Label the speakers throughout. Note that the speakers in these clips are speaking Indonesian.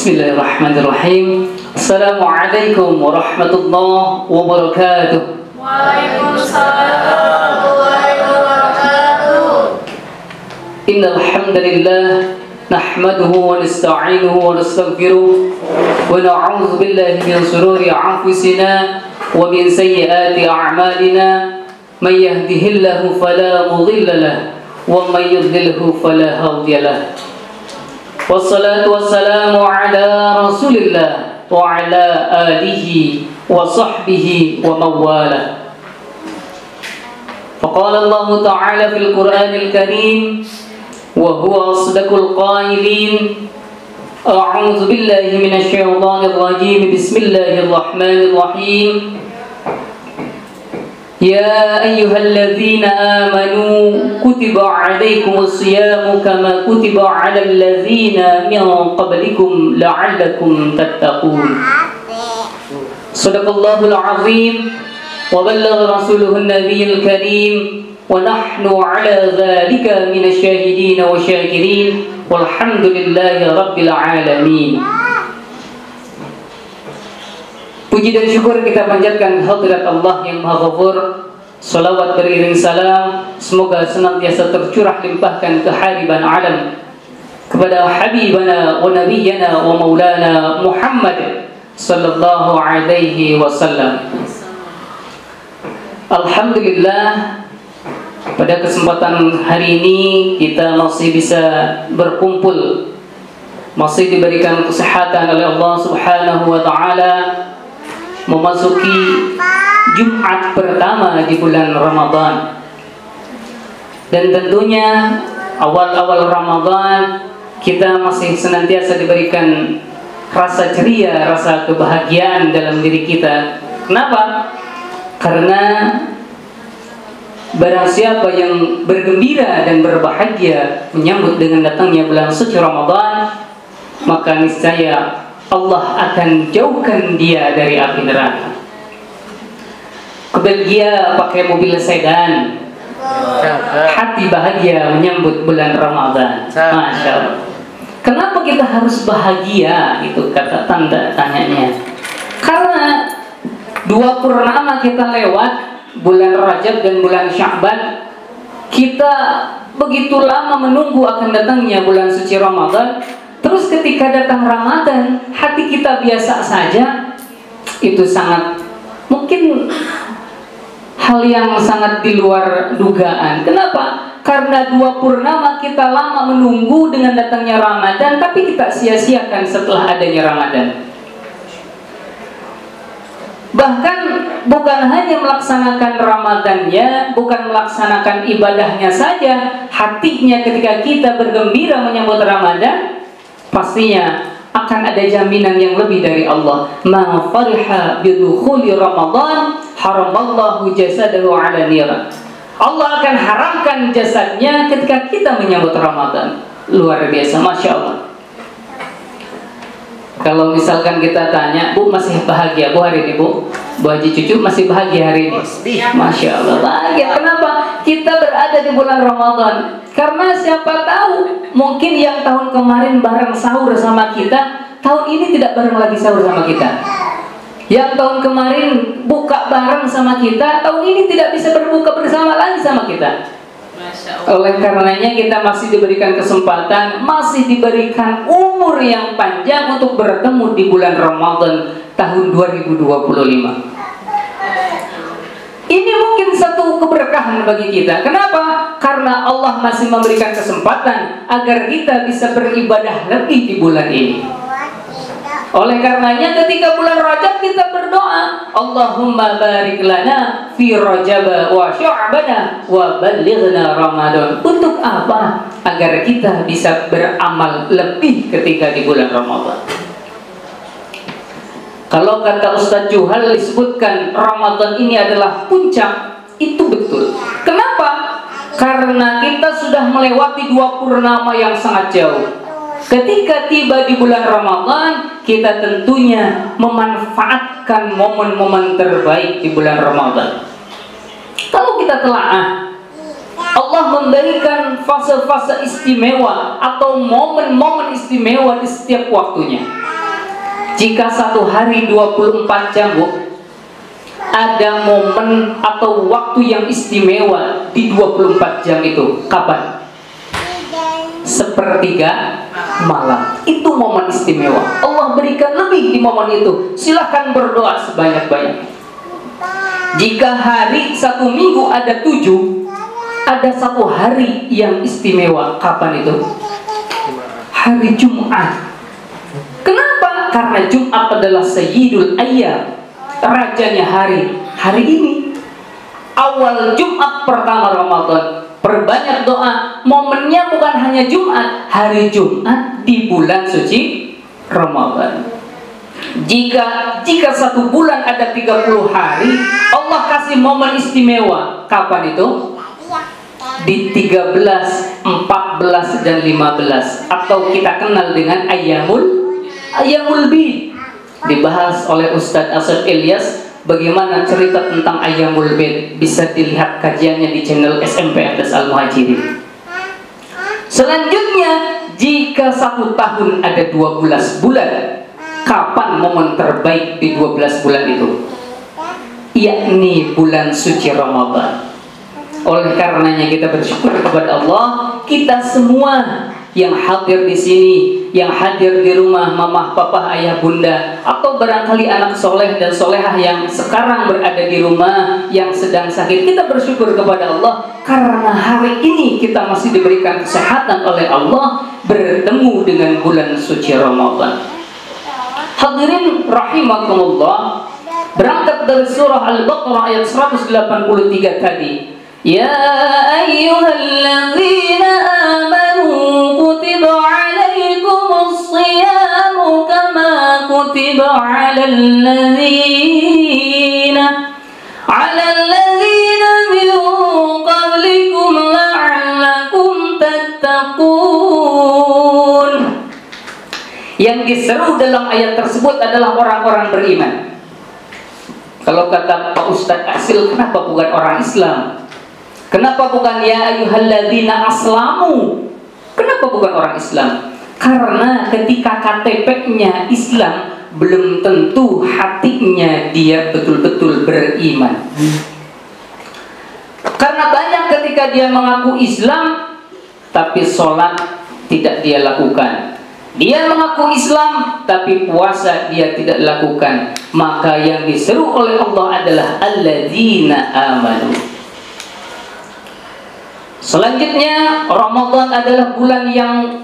Speaker 1: Bismillahirrahmanirrahim. Assalamualaikum warahmatullahi wabarakatuh.
Speaker 2: Waalaikumsalam warahmatullahi wabarakatuh.
Speaker 1: Innal hamdalillah nahmaduhu wa nasta'inuhu wa nastaghfiruh wa na'udzu billahi min shururi anfusina wa min sayyiati a'malina. May yahdihillahu fala mudilla lahu wa may yudlilhu fala hadiya lahu. Wassalatu wassalamu ala Rasulillah wa ala alihi wa sahbihi wa mawalah. Faqala Allah Ta'ala fil Qur'anil Karim wa huwa asdaqul qailin. A'udzu billahi minasy syaithanir rajim. Bismillahirrahmanirrahim. Ya ayyuhalladzina amanu kutiba 'alaikumus syiyamu kama kutiba 'alal ladzina min qablikum la'allakum tattaqun. Shadaqallahul 'azim wa ballagha rasuluhun nabiyyul karim wa nahnu 'ala dzalika minasy syahidin wa syakirin walhamdulillahi rabbil alamin. Puji dan syukur kita panjatkan hadirat Allah yang Maha Ghafur. Salawat beriring salam semoga senantiasa tercurah limpahkan ke hariban alam kepada habibana wa nabiyyana wa maulana Muhammad sallallahu alaihi wasallam. Alhamdulillah, pada kesempatan hari ini kita masih bisa berkumpul, masih diberikan kesehatan oleh Allah Subhanahu wa taala, memasuki Jumat pertama di bulan Ramadan. Dan tentunya awal-awal Ramadan kita masih senantiasa diberikan rasa ceria, rasa kebahagiaan dalam diri kita. Kenapa? Karena barang siapa yang bergembira dan berbahagia menyambut dengan datangnya bulan suci Ramadan, maka niscaya Allah akan jauhkan dia dari api neraka. Ke Belgia pakai mobil sedan, hati bahagia menyambut bulan Ramadan. Masya Allah. Kenapa kita harus bahagia? Itu kata tanda tanyanya. Karena dua purnama kita lewat, bulan Rajab dan bulan Sya'ban. Kita begitu lama menunggu akan datangnya bulan suci Ramadan. Terus ketika datang Ramadan, hati kita biasa saja. Itu sangat mungkin hal yang sangat di luar dugaan. Kenapa? Karena dua purnama kita lama menunggu dengan datangnya Ramadan, tapi kita sia-siakan setelah adanya Ramadan. Bahkan bukan hanya melaksanakan Ramadannya, bukan melaksanakan ibadahnya saja, hatinya ketika kita bergembira menyambut Ramadan, pastinya akan ada jaminan yang lebih dari Allah. Ma fariha bidukhuli Ramadan haramallahu jasadahu 'ala nira. Allah akan haramkan jasadnya ketika kita menyambut Ramadan. Luar biasa, Masya Allah. Kalau misalkan kita tanya, Bu masih bahagia Bu hari ini, Bu? Bu Haji Cucu masih bahagia hari ini? Masya Allah, bahagia. Kenapa? Kita berada di bulan Ramadan. Karena siapa tahu, mungkin yang tahun kemarin bareng sahur sama kita, tahun ini tidak bareng lagi sahur sama kita. Yang tahun kemarin buka bareng sama kita, tahun ini tidak bisa berbuka bersama lagi sama kita. Oleh karenanya kita masih diberikan kesempatan, masih diberikan umur yang panjang untuk bertemu di bulan Ramadan tahun 2025. Ini mungkin satu keberkahan bagi kita. Kenapa? Karena Allah masih memberikan kesempatan agar kita bisa beribadah lebih di bulan ini. Oleh karenanya ketika bulan Rajab kita berdoa, Allahumma barik lana fi Rajab wa Sya'ban wa ballighna Ramadan. Untuk apa? Agar kita bisa beramal lebih ketika di bulan Ramadan. Kalau kata Ustadz Juhal disebutkan Ramadan ini adalah puncak, itu betul. Kenapa? Karena kita sudah melewati dua purnama yang sangat jauh. Ketika tiba di bulan Ramadan, kita tentunya memanfaatkan momen-momen terbaik di bulan Ramadan. Kalau kita telaah, Allah memberikan fase-fase istimewa atau momen-momen istimewa di setiap waktunya. Jika satu hari 24 jam, Bu, ada momen atau waktu yang istimewa di 24 jam itu. Kapan? Sepertiga malam. Itu momen istimewa. Allah berikan lebih di momen itu. Silahkan berdoa sebanyak-banyak. Jika hari satu minggu ada 7, ada satu hari yang istimewa. Kapan itu? Hari Jumat. Kenapa? Karena Jumat adalah Sayyidul Ayyam, rajanya hari. Hari ini awal Jumat pertama Ramadan. Perbanyak doa. Momennya bukan hanya Jumat, hari Jumat di bulan suci Ramadan. Jika satu bulan ada 30 hari, Allah kasih momen istimewa. Kapan itu? Di 13, 14 dan 15, atau kita kenal dengan Ayyamul Bid. Dibahas oleh Ustadz Asad Ilyas. Bagaimana cerita tentang Ayyamul Bid, bisa dilihat kajiannya di channel SMP Atas Al-Muhajirin. Selanjutnya, jika satu tahun ada 12 bulan, kapan momen terbaik di 12 bulan itu? Yakni bulan suci Ramadan. Oleh karenanya kita bersyukur kepada Allah, kita semua yang hadir di sini, yang hadir di rumah mama, papa, ayah, bunda, atau barangkali anak soleh dan solehah yang sekarang berada di rumah, yang sedang sakit, kita bersyukur kepada Allah karena hari ini kita masih diberikan kesehatan oleh Allah, bertemu dengan bulan suci Ramadan. Hadirin rahimakumullah, berangkat dari surah Al-Baqarah ayat 183 tadi. Ya ayyuhalladzina amanu kutiba alaikumus siyamu kama kutiba alal ladzina min qablikum la'allakum tattaqun. Yang diseru dalam ayat tersebut adalah orang-orang beriman. Kalau kata Pak Ustadz Asil, kenapa bukan orang Islam? Kenapa bukan ya ayyuhalladzina aslamu? Kenapa bukan orang Islam? Karena ketika KTP-nya Islam, belum tentu hatinya dia betul-betul beriman. Karena banyak ketika dia mengaku Islam, tapi sholat tidak dia lakukan. Dia mengaku Islam, tapi puasa dia tidak lakukan. Maka yang diseru oleh Allah adalah alladzina amanu. Selanjutnya, Ramadan adalah bulan yang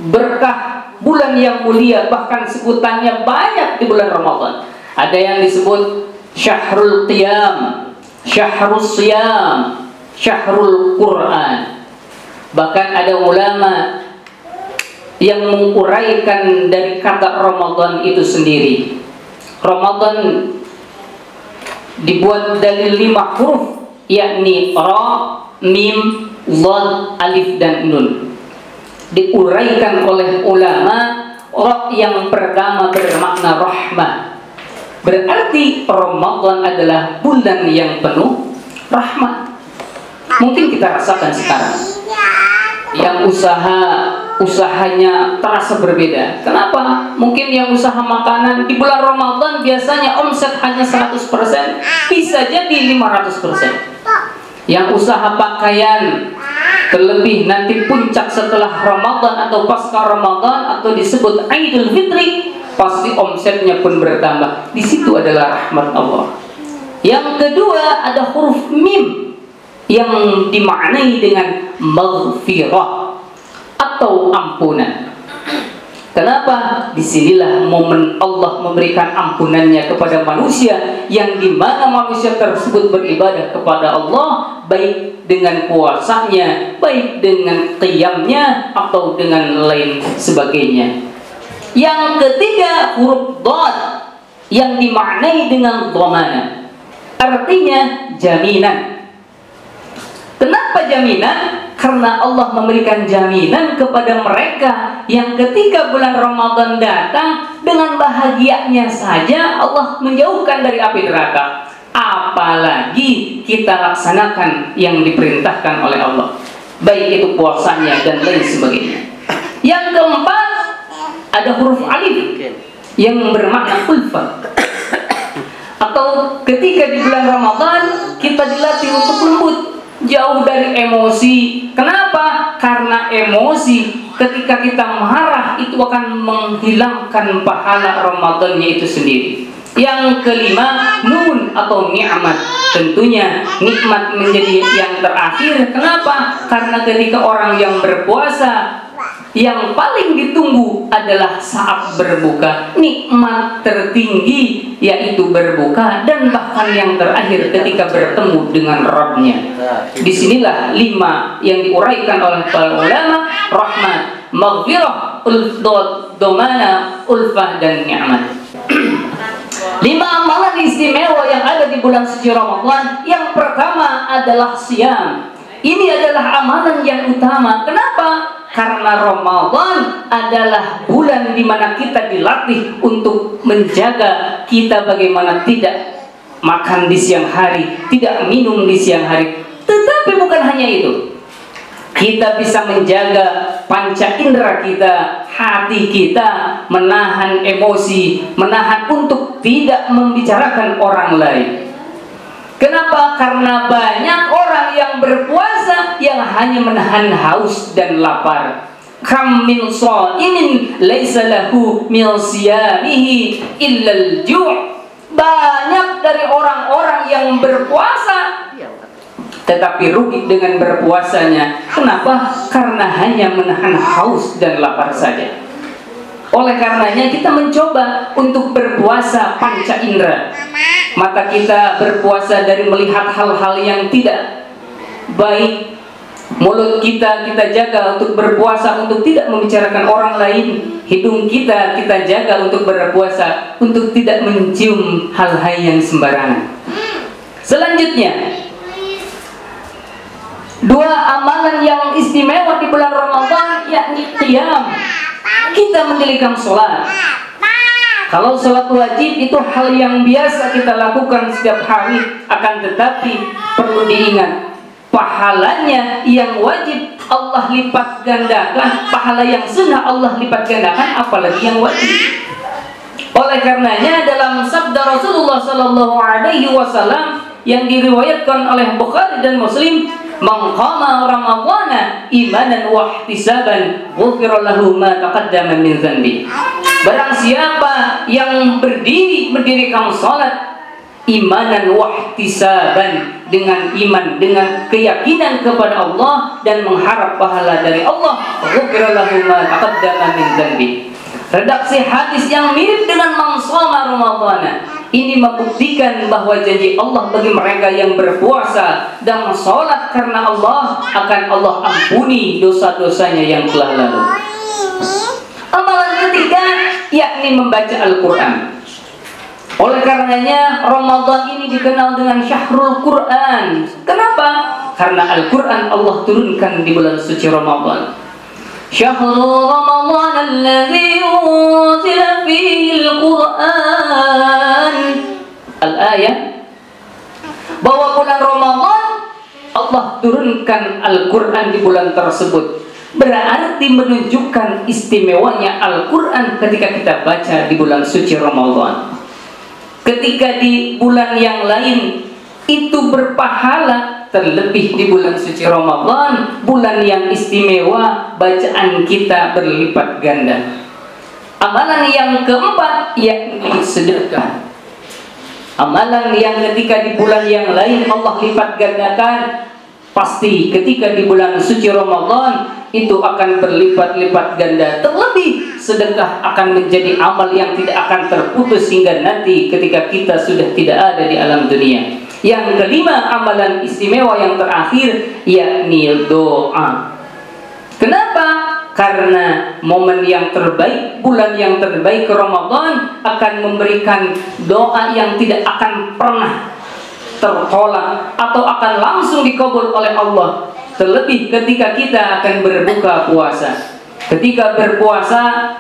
Speaker 1: berkah, bulan yang mulia, bahkan sebutannya banyak di bulan Ramadan. Ada yang disebut Syahrul Qiyam, Syahrul Siyam, Syahrul Quran. Bahkan ada ulama yang menguraikan dari kata Ramadan itu sendiri. Ramadan dibuat dari 5 huruf, yakni Ra, Mim, Dhal, Alif, dan Nun. Diuraikan oleh ulama, Ra yang pertama bermakna rahmah. Berarti Ramadan adalah bulan yang penuh rahmat. Mungkin kita rasakan sekarang yang usahanya terasa berbeda. Kenapa? Mungkin yang usaha makanan di bulan Ramadan biasanya omset hanya 100%, bisa jadi 500%. Yang usaha pakaian, terlebih nanti puncak setelah Ramadan atau pasca Ramadan atau disebut Idul Fitri, pasti omsetnya pun bertambah. Di situ adalah rahmat Allah. Yang kedua ada huruf Mim yang dimaknai dengan maghfirah atau ampunan. Kenapa? Disinilah momen Allah memberikan ampunannya kepada manusia, yang dimana manusia tersebut beribadah kepada Allah, baik dengan puasanya, baik dengan qiyamnya, atau dengan lain sebagainya. Yang ketiga huruf Dhad yang dimaknai dengan dhamana, artinya jaminan. Kenapa jaminan? Karena Allah memberikan jaminan kepada mereka yang ketika bulan Ramadan datang, dengan bahagianya saja Allah menjauhkan dari api neraka. Apalagi kita laksanakan yang diperintahkan oleh Allah, baik itu puasanya dan lain sebagainya. Yang keempat ada huruf Alif yang bermakna ulfah. Atau ketika di bulan Ramadan kita dilatih untuk lembut, jauh dari emosi. Kenapa? Karena emosi ketika kita marah itu akan menghilangkan pahala Ramadannya itu sendiri. Yang kelima, nun atau nikmat. Tentunya nikmat menjadi yang terakhir. Kenapa? Karena ketika orang yang berpuasa, yang paling ditunggu adalah saat berbuka. Nikmat tertinggi yaitu berbuka, dan bahkan yang terakhir ketika bertemu dengan Rabb-Nya. Disinilah 5 yang diuraikan oleh para ulama: rahmat, maghfirah, domana, ulfah, dan nikmat. 5 amalan istimewa yang ada di bulan suci Ramadan. Yang pertama adalah siam. Ini adalah amalan yang utama. Kenapa? Karena Ramadan adalah bulan di mana kita dilatih untuk menjaga kita bagaimana tidak makan di siang hari, tidak minum di siang hari. Tetapi bukan hanya itu. Kita bisa menjaga panca indera kita, hati kita, menahan emosi, menahan untuk tidak membicarakan orang lain. Kenapa? Karena banyak orang yang berpuasa yang hanya menahan haus dan lapar. Kam min sha'imin laisa lahu min siyamihi illa al-ju'. Banyak dari orang-orang yang berpuasa tetapi rugi dengan berpuasanya. Kenapa? Karena hanya menahan haus dan lapar saja. Oleh karenanya kita mencoba untuk berpuasa panca indera. Mata kita berpuasa dari melihat hal-hal yang tidak baik. Mulut kita jaga untuk berpuasa untuk tidak membicarakan orang lain. Hidung kita jaga untuk berpuasa untuk tidak mencium hal-hal yang sembarangan. Selanjutnya, 2 amalan yang istimewa di bulan Ramadan, yakni qiyam. Kita mendirikan sholat. Kalau sholat wajib itu hal yang biasa kita lakukan setiap hari, akan tetapi perlu diingat, pahalanya yang wajib Allah lipat gandakan, pahala yang sunnah Allah lipat gandakan, apalagi yang wajib. Oleh karenanya dalam sabda Rasulullah SAW yang diriwayatkan oleh Bukhari dan Muslim, man qama ramadhana imanan wa ihtisaban ghufira lahu ma taqaddama min dhanbi. Barang siapa yang mendirikan salat imanan wa ihtisaban, dengan iman, dengan keyakinan kepada Allah dan mengharap pahala dari Allah, ghufira lahu ma taqaddama min dhanbi. Redaksi hadis yang mirip dengan man shoma ramadhana ini membuktikan bahwa janji Allah bagi mereka yang berpuasa dan sholat karena Allah, akan Allah ampuni dosa-dosanya yang telah lalu. Amalan ketiga yakni membaca Al-Quran. Oleh karenanya Ramadan ini dikenal dengan Syahrul Quran. Kenapa? Karena Al-Quran Allah turunkan di bulan suci Ramadan. Syahrul Ramadan alladzi unzila fihi al-Quran. Al-ayat, bahwa bulan Ramadan Allah turunkan Al-Quran di bulan tersebut. Berarti menunjukkan istimewanya Al-Quran ketika kita baca di bulan suci Ramadan. Ketika di bulan yang lain itu berpahala, terlebih di bulan suci Ramadan, bulan yang istimewa, bacaan kita berlipat ganda. Amalan yang keempat yakni sedekah. Amalan yang ketika di bulan yang lain Allah lipat gandakan, pasti ketika di bulan suci Ramadan itu akan berlipat-lipat ganda. Terlebih sedekah akan menjadi amal yang tidak akan terputus hingga nanti ketika kita sudah tidak ada di alam dunia. Yang kelima, amalan istimewa yang terakhir yakni doa. Kenapa? Karena momen yang terbaik, bulan yang terbaik Ramadan akan memberikan doa yang tidak akan pernah tertolak atau akan langsung dikabul oleh Allah. Terlebih ketika kita akan berbuka puasa. Ketika berpuasa,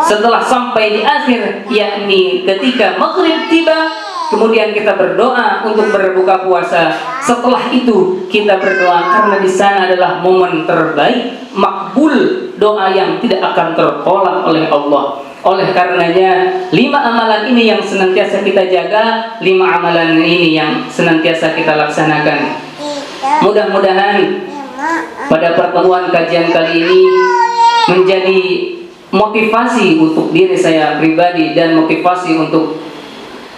Speaker 1: setelah sampai di akhir, yakni ketika maghrib tiba, kemudian kita berdoa untuk berbuka puasa. Setelah itu kita berdoa karena di sana adalah momen terbaik, makbul, doa yang tidak akan tertolak oleh Allah. Oleh karenanya 5 amalan ini yang senantiasa kita jaga, 5 amalan ini yang senantiasa kita laksanakan. Mudah-mudahan pada pertemuan kajian kali ini menjadi motivasi untuk diri saya pribadi dan motivasi untuk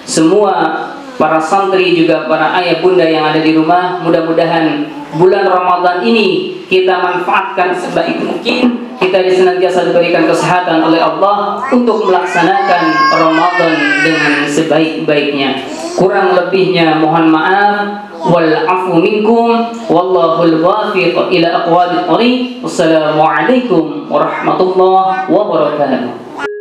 Speaker 1: semua para santri juga para ayah bunda yang ada di rumah. Mudah-mudahan bulan Ramadan ini kita manfaatkan sebaik mungkin. Kita senantiasa diberikan kesehatan oleh Allah untuk melaksanakan Ramadan dengan sebaik-baiknya. Kurang lebihnya mohon maaf. Wal afu minkum wallahul wafiq ila aqwamit thoriq. Wassalamualaikum warahmatullahi wabarakatuh.